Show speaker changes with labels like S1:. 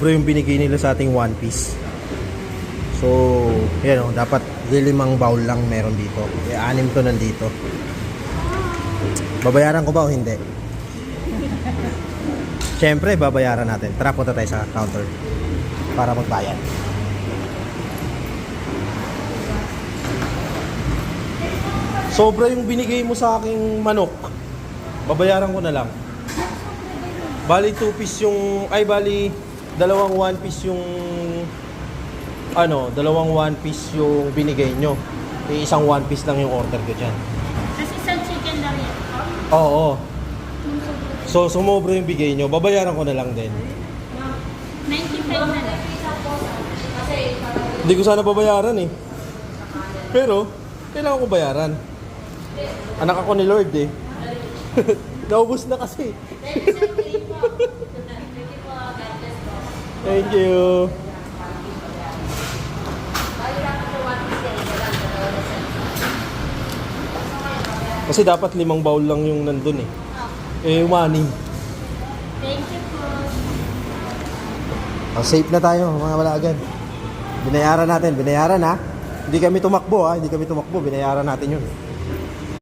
S1: Sobra yung binigay nila sa ating one piece. So, yan o, dapat 5 bowl lang meron dito. 6 to nandito. Babayaran ko ba o hindi? Siyempre, babayaran natin. Tara, punta tayo sa counter para magbayad. Sobra yung binigay mo sa aking manok. Babayaran ko na lang. Bali 2 piece yung... Ay, bali dalawang 1 piece yung... dalawang 1 piece yung binigay nyo. Isang 1 piece lang yung order ko dyan.
S2: Tapos isang chicken lang yan.
S1: Oo. So, sumobra yung bigay nyo. Babayaran ko na lang din.
S2: 95 na lang.
S1: Hindi ko sana babayaran eh. Pero, kailangan ko bayaran. Anak ako ni Lord eh. Naubos na kasi. Thank you. Kasi dapat 5 bowl lang yung nandun eh. Eh, 1.
S2: Thank you po.
S1: Safe na tayo mga walagan. Binayaran natin. Binayaran ha. Hindi kami tumakbo ha. Hindi kami tumakbo. Binayaran natin yun.